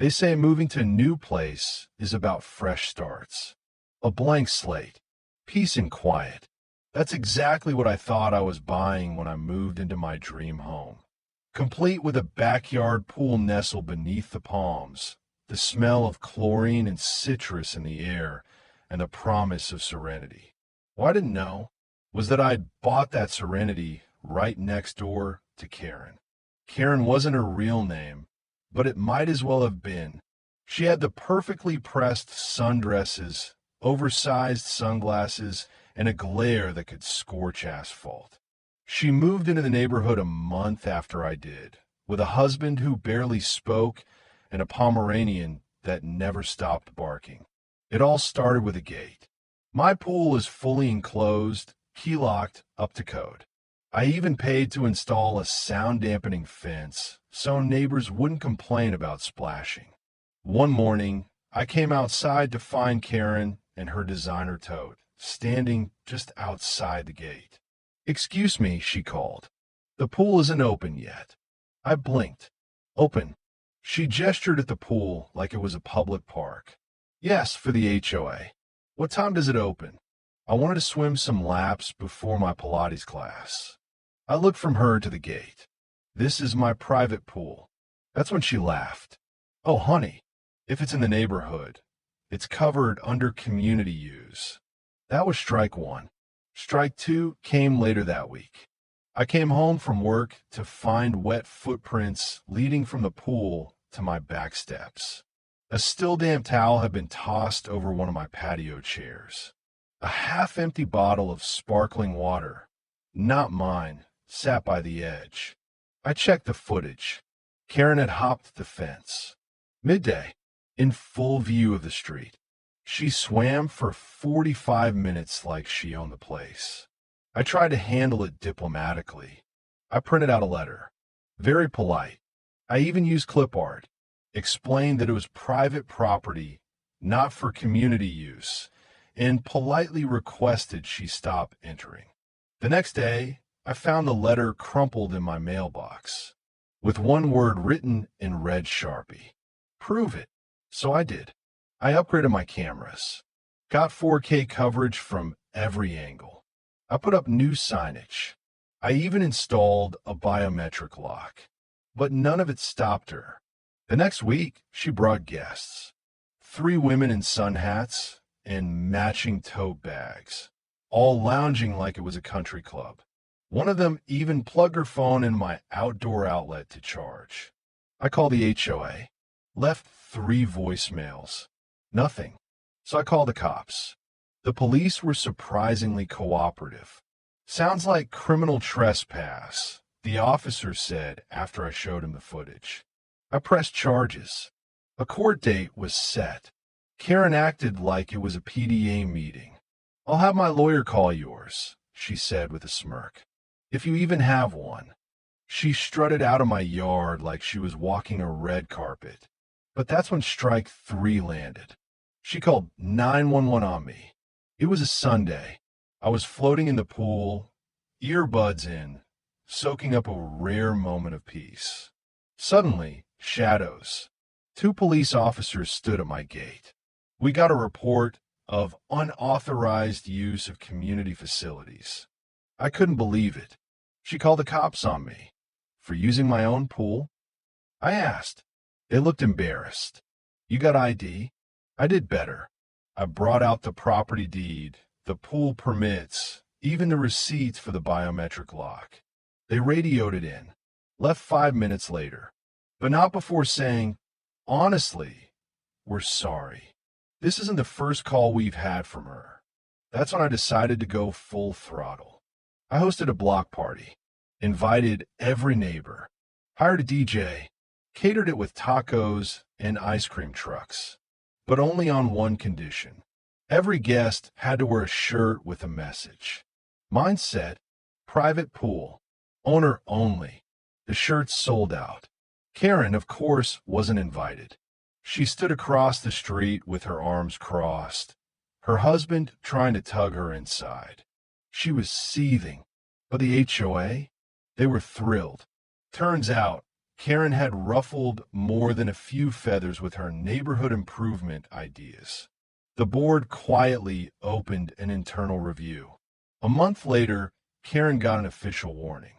They say moving to a new place is about fresh starts, a blank slate, peace and quiet. That's exactly what I thought I was buying when I moved into my dream home. Complete with a backyard pool nestled beneath the palms, the smell of chlorine and citrus in the air, and the promise of serenity. What I didn't know was that I'd bought that serenity right next door to Karen. Karen wasn't her real name, but it might as well have been. She had the perfectly pressed sundresses, oversized sunglasses, and a glare that could scorch asphalt. She moved into the neighborhood a month after I did, with a husband who barely spoke and a Pomeranian that never stopped barking. It all started with a gate. My pool is fully enclosed, key-locked, up to code. I even paid to install a sound-dampening fence so neighbors wouldn't complain about splashing. One morning, I came outside to find Karen and her designer tote standing just outside the gate. "Excuse me," she called. "The pool isn't open yet." I blinked. "Open." She gestured at the pool like it was a public park. "Yes, for the HOA. What time does it open?" I wanted to swim some laps before my Pilates class. I looked from her to the gate. "This is my private pool." That's when she laughed. "Oh, honey, if it's in the neighborhood, it's covered under community use." That was strike one. Strike two came later that week. I came home from work to find wet footprints leading from the pool to my back steps. A still damp towel had been tossed over one of my patio chairs. A half-empty bottle of sparkling water, not mine, sat by the edge. I checked the footage. Karen had hopped the fence. Midday, in full view of the street. She swam for 45 minutes like she owned the place. I tried to handle it diplomatically. I printed out a letter. Very polite. I even used clip art. Explained that it was private property, not for community use, and politely requested she stop entering. The next day, I found the letter crumpled in my mailbox, with one word written in red Sharpie. Prove it. So I did. I upgraded my cameras, got 4K coverage from every angle. I put up new signage. I even installed a biometric lock. But none of it stopped her. The next week, she brought guests. 3 women in sun hats and matching tote bags, all lounging like it was a country club. One of them even plugged her phone in my outdoor outlet to charge. I called the HOA, left 3 voicemails. Nothing. So I called the cops. The police were surprisingly cooperative. "Sounds like criminal trespass," the officer said after I showed him the footage. I pressed charges. A court date was set. Karen acted like it was a PDA meeting. "I'll have my lawyer call yours," she said with a smirk. "If you even have one." She strutted out of my yard like she was walking a red carpet. But that's when strike 3 landed. She called 911 on me. It was a Sunday. I was floating in the pool, earbuds in, soaking up a rare moment of peace. Suddenly, shadows. 2 police officers stood at my gate. We got a report of unauthorized use of community facilities. I couldn't believe it. She called the cops on me. For using my own pool? I asked. They looked embarrassed. "You got ID?" I did better. I brought out the property deed, the pool permits, even the receipts for the biometric lock. They radioed it in, left 5 minutes later, but not before saying, "Honestly, we're sorry. This isn't the first call we've had from her." That's when I decided to go full throttle. I hosted a block party, invited every neighbor, hired a DJ, catered it with tacos and ice cream trucks, but only on one condition. Every guest had to wear a shirt with a message. Mine said, "Private pool, owner only." The shirts sold out. Karen, of course, wasn't invited. She stood across the street with her arms crossed, her husband trying to tug her inside. She was seething, but the HOA, they were thrilled. Turns out, Karen had ruffled more than a few feathers with her neighborhood improvement ideas. The board quietly opened an internal review. A month later, Karen got an official warning.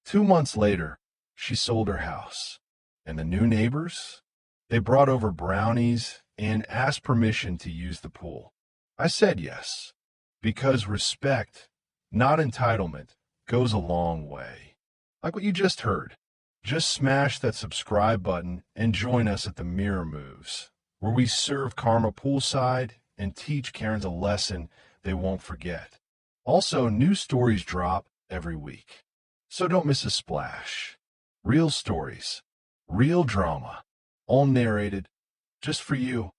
2 months later, she sold her house. And the new neighbors? They brought over brownies and asked permission to use the pool. I said yes, because respect, not entitlement, goes a long way. Like what you just heard. Just smash that subscribe button and join us at the Mirror Moves, where we serve karma poolside and teach Karens a lesson they won't forget. Also, new stories drop every week, so don't miss a splash. Real stories, real drama, all narrated just for you.